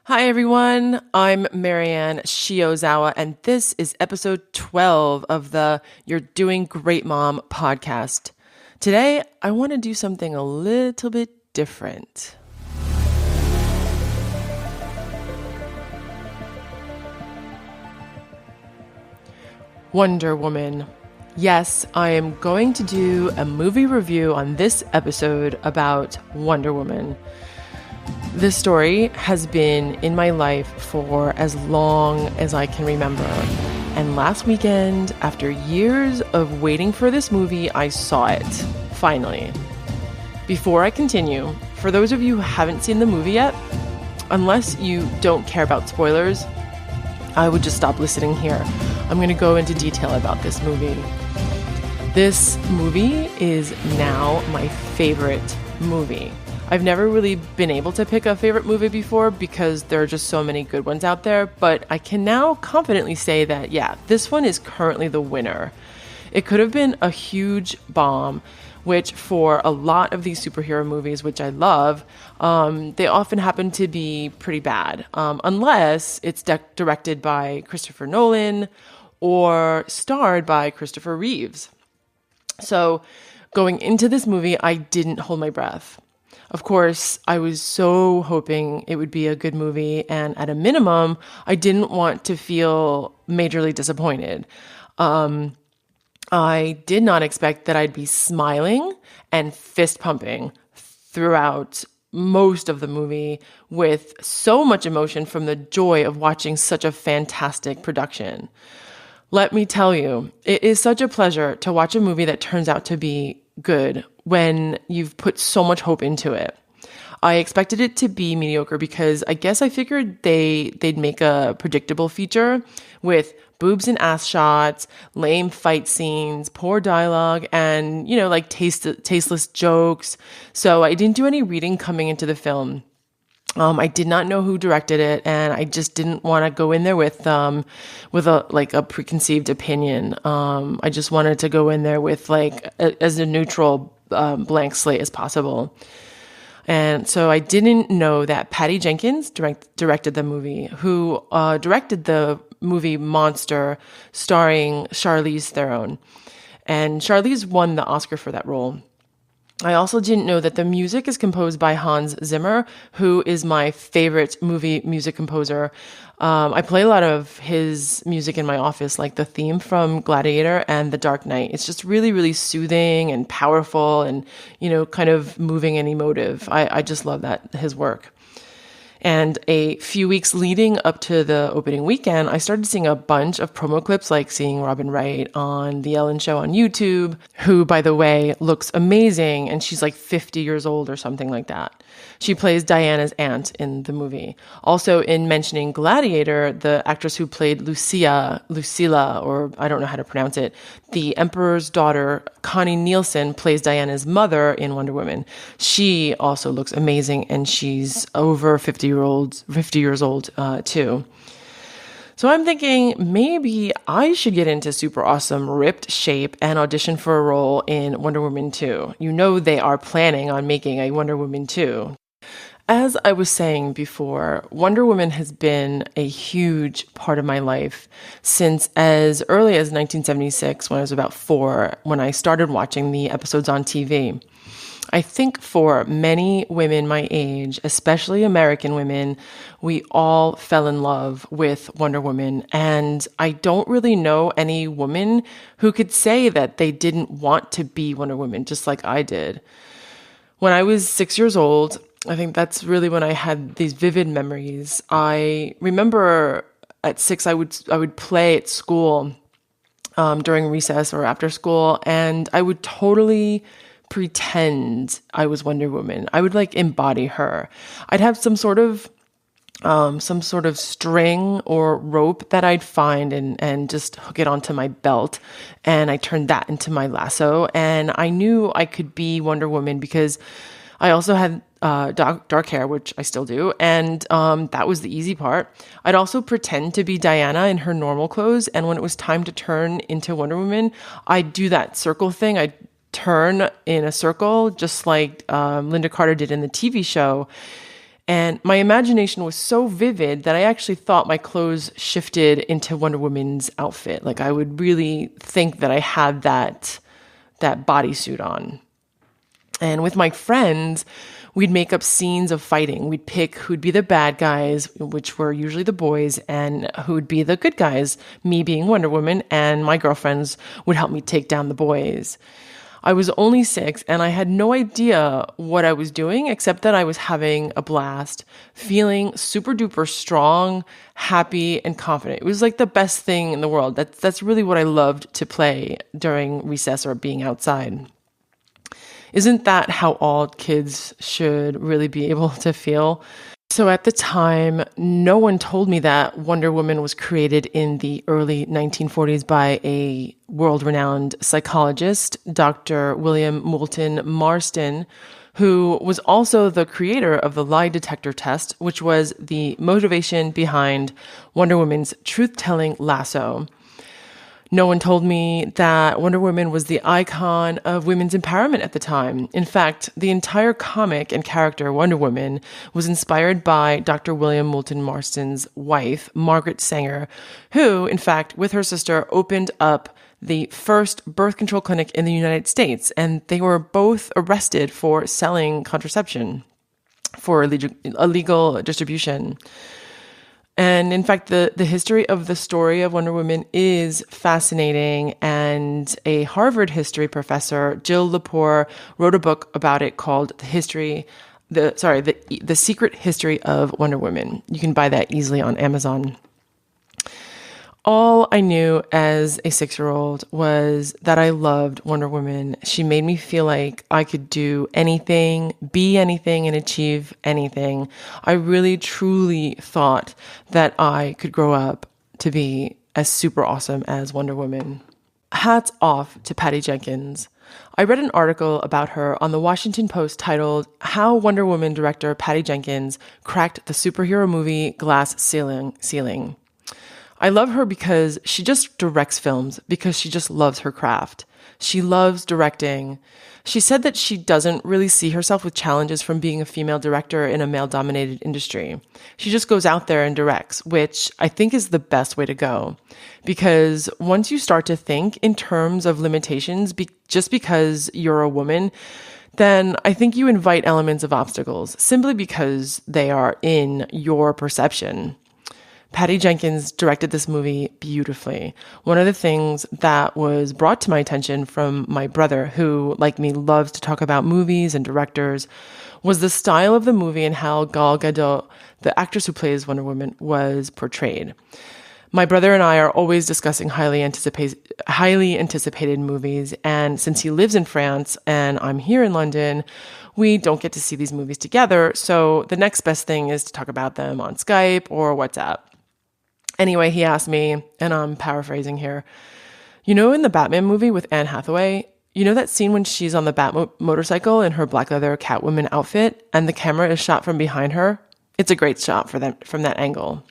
Hi, everyone. I'm Marianne Shiozawa, and this is episode 12 of the You're Doing Great Mom podcast. Today, I want to do something a little bit different. Wonder Woman. Yes, I am going to do a movie review on this episode about Wonder Woman. This story has been in my life for as long as I can remember. And last weekend, after years of waiting for this movie, I saw it, finally. Before I continue, for those of you who haven't seen the movie yet, unless you don't care about spoilers, I would just stop listening here. I'm going to go into detail about this movie. This movie is now my favorite movie. I've never really been able to pick a favorite movie before because there are just so many good ones out there, but I can now confidently say that, yeah, this one is currently the winner. It could have been a huge bomb, which for a lot of these superhero movies, which I love, they often happen to be pretty bad, unless it's directed by Christopher Nolan or starred by Christopher Reeves. So going into this movie, I didn't hold my breath. Of course, I was so hoping it would be a good movie, and at a minimum, I didn't want to feel majorly disappointed. I did not expect that I'd be smiling and fist pumping throughout most of the movie with so much emotion from the joy of watching such a fantastic production. Let me tell you, it is such a pleasure to watch a movie that turns out to be good when you've put so much hope into it. I expected it to be mediocre because I guess I figured they'd make a predictable feature with boobs and ass shots, lame fight scenes, poor dialogue, and, like tasteless jokes. So I didn't do any reading coming into the film. I did not know who directed it, and I just didn't want to go in there with a preconceived opinion. I just wanted to go in there with as a neutral blank slate as possible. And so I didn't know that Patty Jenkins directed the movie, who directed the movie Monster, starring Charlize Theron. And Charlize won the Oscar for that role. I also didn't know that the music is composed by Hans Zimmer, who is my favorite movie music composer. I play a lot of his music in my office, like the theme from Gladiator and The Dark Knight. It's just really, really soothing and powerful and, kind of moving and emotive. I just love his work. And a few weeks leading up to the opening weekend, I started seeing a bunch of promo clips, like seeing Robin Wright on The Ellen Show on YouTube, who, by the way, looks amazing, and she's like 50 years old or something like that. She plays Diana's aunt in the movie. Also, in mentioning Gladiator, the actress who played Lucilla, or I don't know how to pronounce it, the Emperor's daughter, Connie Nielsen, plays Diana's mother in Wonder Woman. She also looks amazing, and she's over 50 years old too. So I'm thinking maybe I should get into super awesome ripped shape and audition for a role in Wonder Woman 2. They are planning on making a Wonder Woman 2. As I was saying before, Wonder Woman has been a huge part of my life since as early as 1976, when I was about 4, when I started watching the episodes on TV. I think for many women my age, especially American women, we all fell in love with Wonder Woman. And I don't really know any woman who could say that they didn't want to be Wonder Woman, just like I did. When I was 6 years old, I think that's really when I had these vivid memories. I remember at 6, I would play at school during recess or after school, and I would totally pretend I was Wonder Woman. I would embody her. I'd have some sort of string or rope that I'd find and just hook it onto my belt, and I turned that into my lasso, and I knew I could be Wonder Woman because I also had dark hair, which I still do, and that was the easy part. I'd also pretend to be Diana in her normal clothes, and when it was time to turn into Wonder Woman, I'd do that circle thing. I'd turn in a circle, just like Lynda Carter did in the TV show. And my imagination was so vivid that I actually thought my clothes shifted into Wonder Woman's outfit. Like I would really think that I had that bodysuit on. And with my friends, we'd make up scenes of fighting. We'd pick who'd be the bad guys, which were usually the boys, and who'd be the good guys, me being Wonder Woman, and my girlfriends would help me take down the boys. I was only 6 and I had no idea what I was doing except that I was having a blast, feeling super duper strong, happy, and confident. It was like the best thing in the world. That's really what I loved to play during recess or being outside. Isn't that how all kids should really be able to feel? So at the time, no one told me that Wonder Woman was created in the early 1940s by a world-renowned psychologist, Dr. William Moulton Marston, who was also the creator of the lie detector test, which was the motivation behind Wonder Woman's truth-telling lasso. No one told me that Wonder Woman was the icon of women's empowerment at the time. In fact, the entire comic and character Wonder Woman was inspired by Dr. William Moulton Marston's wife, Margaret Sanger, who, in fact, with her sister, opened up the first birth control clinic in the United States, and they were both arrested for selling contraception for illegal distribution. And in fact, the history of the story of Wonder Woman is fascinating. And a Harvard history professor, Jill Lepore, wrote a book about it called The Secret History of Wonder Woman. You can buy that easily on Amazon. All I knew as a 6-year-old was that I loved Wonder Woman. She made me feel like I could do anything, be anything, and achieve anything. I really, truly thought that I could grow up to be as super awesome as Wonder Woman. Hats off to Patty Jenkins. I read an article about her on the Washington Post titled, "How Wonder Woman director Patty Jenkins Cracked the Superhero Movie Glass Ceiling." I love her because she just directs films because she just loves her craft. She loves directing. She said that she doesn't really see herself with challenges from being a female director in a male-dominated industry. She just goes out there and directs, which I think is the best way to go. Because once you start to think in terms of limitations, just because you're a woman, then I think you invite elements of obstacles simply because they are in your perception. Patty Jenkins directed this movie beautifully. One of the things that was brought to my attention from my brother, who, like me, loves to talk about movies and directors, was the style of the movie and how Gal Gadot, the actress who plays Wonder Woman, was portrayed. My brother and I are always discussing highly anticipated movies, and since he lives in France and I'm here in London, we don't get to see these movies together, so the next best thing is to talk about them on Skype or WhatsApp. Anyway, he asked me, and I'm paraphrasing here, in the Batman movie with Anne Hathaway, that scene when she's on the Bat motorcycle in her black leather Catwoman outfit and the camera is shot from behind her? It's a great shot from that angle.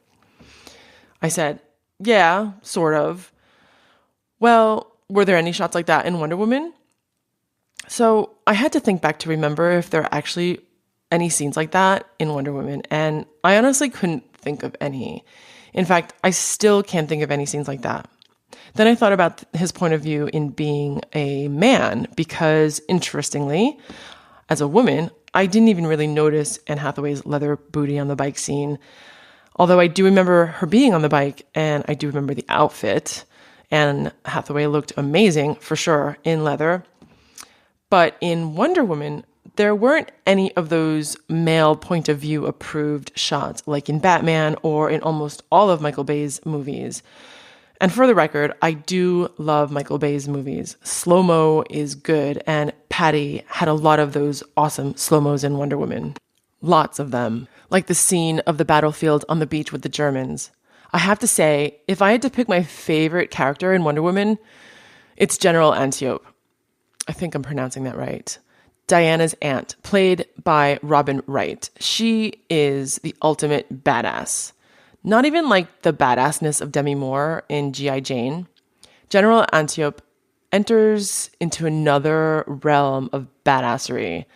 I said, yeah, sort of. Well, were there any shots like that in Wonder Woman? So I had to think back to remember if there are actually any scenes like that in Wonder Woman, and I honestly couldn't think of any. In fact, I still can't think of any scenes like that. Then I thought about his point of view in being a man, because interestingly, as a woman, I didn't even really notice Anne Hathaway's leather booty on the bike scene. Although I do remember her being on the bike, and I do remember the outfit. Anne Hathaway looked amazing, for sure, in leather. But in Wonder Woman, there weren't any of those male point of view approved shots like in Batman or in almost all of Michael Bay's movies. And for the record, I do love Michael Bay's movies. Slow-mo is good, and Patty had a lot of those awesome slow-mos in Wonder Woman. Lots of them. Like the scene of the battlefield on the beach with the Germans. I have to say, if I had to pick my favorite character in Wonder Woman, it's General Antiope. I think I'm pronouncing that right. Diana's aunt, played by Robin Wright. She is the ultimate badass. Not even like the badassness of Demi Moore in G.I. Jane. General Antiope enters into another realm of badassery.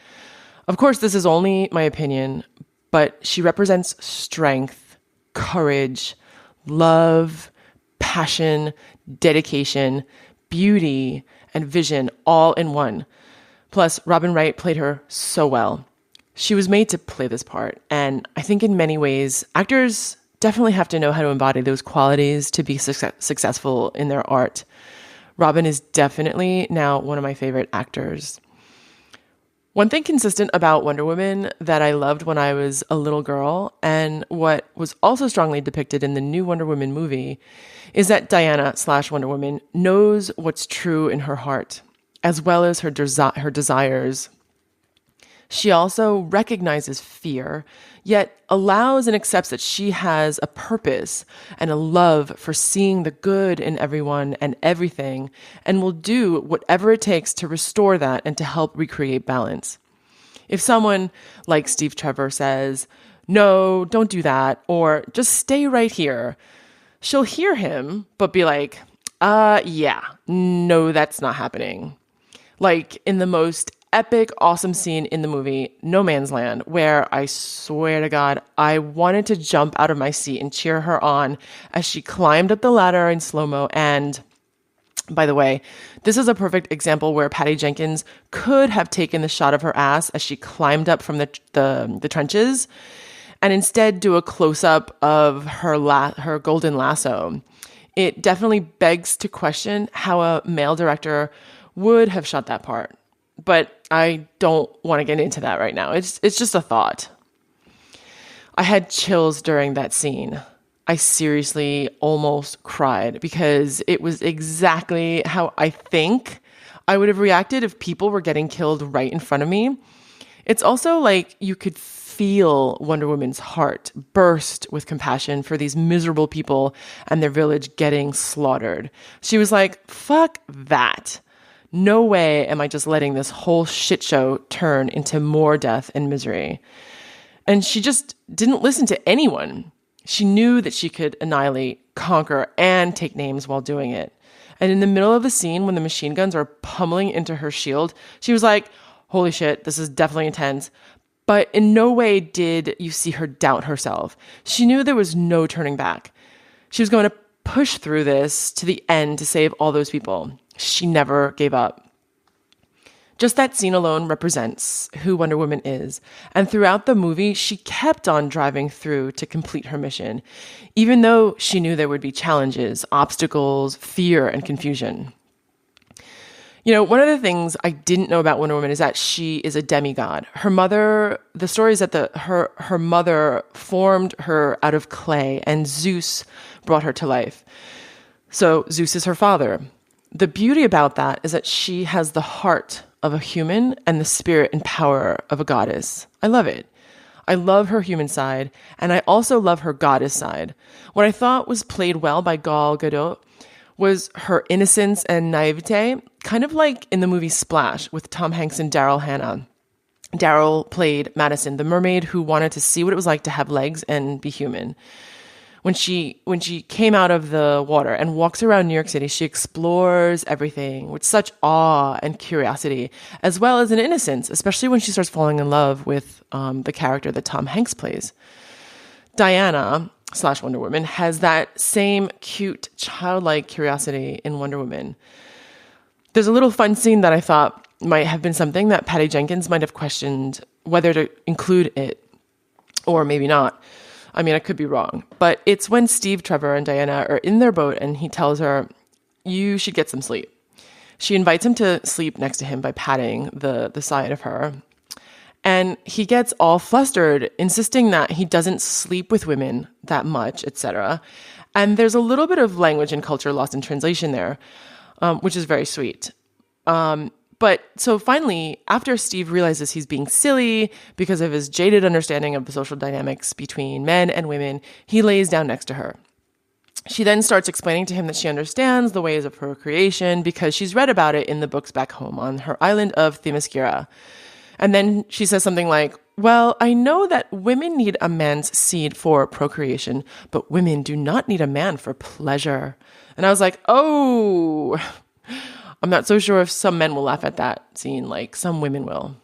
Of course, this is only my opinion, but she represents strength, courage, love, passion, dedication, beauty, and vision all in one. Plus, Robin Wright played her so well. She was made to play this part, and I think in many ways, actors definitely have to know how to embody those qualities to be successful in their art. Robin is definitely now one of my favorite actors. One thing consistent about Wonder Woman that I loved when I was a little girl, and what was also strongly depicted in the new Wonder Woman movie, is that Diana/Wonder Woman knows what's true in her heart, as well as her desires. She also recognizes fear, yet allows and accepts that she has a purpose and a love for seeing the good in everyone and everything, and will do whatever it takes to restore that and to help recreate balance. If someone like Steve Trevor says, "No, don't do that," or "just stay right here," she'll hear him, but be like, yeah, no, that's not happening. Like in the most epic, awesome scene in the movie, No Man's Land, where I swear to God, I wanted to jump out of my seat and cheer her on as she climbed up the ladder in slow-mo. And by the way, this is a perfect example where Patty Jenkins could have taken the shot of her ass as she climbed up from the trenches and instead do a close-up of her golden lasso. It definitely begs to question how a male director would have shot that part. But I don't want to get into that right now. It's just a thought. I had chills during that scene. I seriously almost cried because it was exactly how I think I would have reacted if people were getting killed right in front of me. It's also like you could feel Wonder Woman's heart burst with compassion for these miserable people and their village getting slaughtered. She was like, fuck that. No way am I just letting this whole shit show turn into more death and misery. And she just didn't listen to anyone. She knew that she could annihilate, conquer, and take names while doing it. And in the middle of the scene, when the machine guns are pummeling into her shield, she was like, holy shit, this is definitely intense. But in no way did you see her doubt herself. She knew there was no turning back. She was going to push through this to the end to save all those people. She never gave up. Just that scene alone represents who Wonder Woman is. And throughout the movie, she kept on driving through to complete her mission, even though she knew there would be challenges, obstacles, fear, and confusion. You know, one of the things I didn't know about Wonder Woman is that she is a demigod. Her mother, the story is that her mother formed her out of clay, and Zeus brought her to life. So Zeus is her father. The beauty about that is that she has the heart of a human and the spirit and power of a goddess. I love it. I love her human side, and I also love her goddess side. What I thought was played well by Gal Gadot was her innocence and naivete, kind of like in the movie Splash with Tom Hanks and Daryl Hannah. Daryl played Madison, the mermaid who wanted to see what it was like to have legs and be human. When she came out of the water and walks around New York City, she explores everything with such awe and curiosity, as well as an innocence, especially when she starts falling in love with the character that Tom Hanks plays. Diana/Wonder Woman has that same cute, childlike curiosity in Wonder Woman. There's a little fun scene that I thought might have been something that Patty Jenkins might have questioned whether to include it or maybe not. I mean, I could be wrong, but it's when Steve Trevor and Diana are in their boat and he tells her, you should get some sleep. She invites him to sleep next to him by patting the side of her. And he gets all flustered, insisting that he doesn't sleep with women that much, etc. And there's a little bit of language and culture lost in translation there, which is very sweet. But so finally, after Steve realizes he's being silly because of his jaded understanding of the social dynamics between men and women, he lays down next to her. She then starts explaining to him that she understands the ways of procreation because she's read about it in the books back home on her island of Themyscira. And then she says something like, well, I know that women need a man's seed for procreation, but women do not need a man for pleasure. And I was like, oh, I'm not so sure if some men will laugh at that scene like some women will.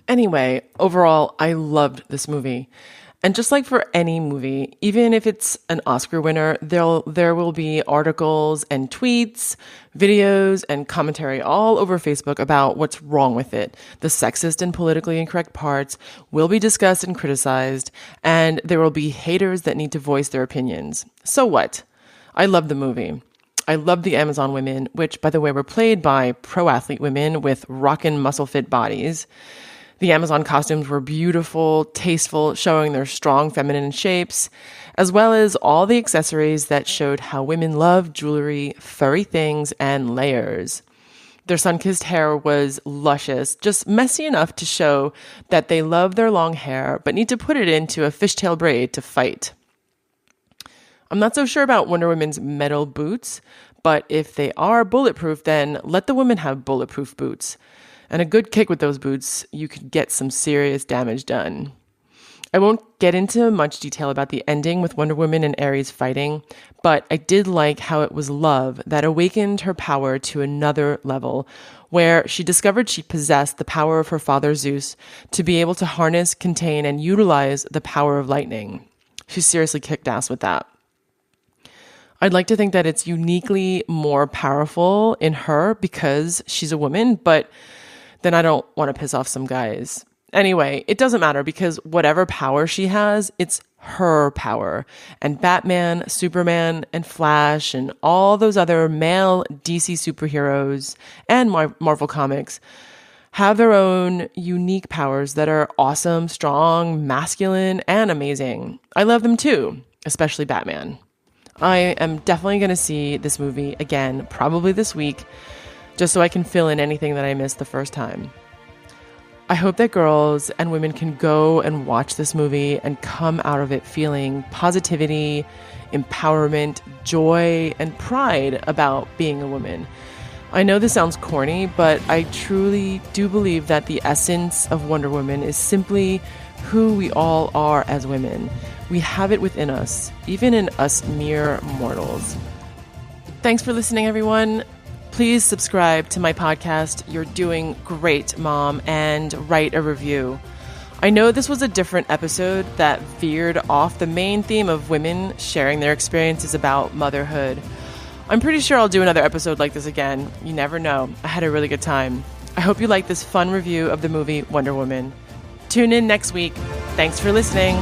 Anyway, overall, I loved this movie. And just like for any movie, even if it's an Oscar winner, there will be articles and tweets, videos, and commentary all over Facebook about what's wrong with it. The sexist and politically incorrect parts will be discussed and criticized, and there will be haters that need to voice their opinions. So what? I love the movie. I love the Amazon women, which, by the way, were played by pro athlete women with rockin' muscle fit bodies. The Amazon costumes were beautiful, tasteful, showing their strong feminine shapes, as well as all the accessories that showed how women love jewelry, furry things, and layers. Their sun-kissed hair was luscious, just messy enough to show that they love their long hair, but need to put it into a fishtail braid to fight. I'm not so sure about Wonder Woman's metal boots, but if they are bulletproof, then let the women have bulletproof boots. And a good kick with those boots, you could get some serious damage done. I won't get into much detail about the ending with Wonder Woman and Ares fighting, but I did like how it was love that awakened her power to another level, where she discovered she possessed the power of her father Zeus to be able to harness, contain, and utilize the power of lightning. She seriously kicked ass with that. I'd like to think that it's uniquely more powerful in her because she's a woman, but then I don't want to piss off some guys. Anyway, it doesn't matter because whatever power she has, it's her power. And Batman, Superman, and Flash, and all those other male DC superheroes and Marvel Comics have their own unique powers that are awesome, strong, masculine, and amazing. I love them too, especially Batman. I am definitely going to see this movie again, probably this week, just so I can fill in anything that I missed the first time. I hope that girls and women can go and watch this movie and come out of it feeling positivity, empowerment, joy, and pride about being a woman. I know this sounds corny, but I truly do believe that the essence of Wonder Woman is simply who we all are as women. We have it within us, even in us mere mortals. Thanks for listening, everyone. Please subscribe to my podcast, You're Doing Great, Mom, and write a review. I know this was a different episode that veered off the main theme of women sharing their experiences about motherhood. I'm pretty sure I'll do another episode like this again. You never know. I had a really good time. I hope you like this fun review of the movie Wonder Woman. Tune in next week. Thanks for listening.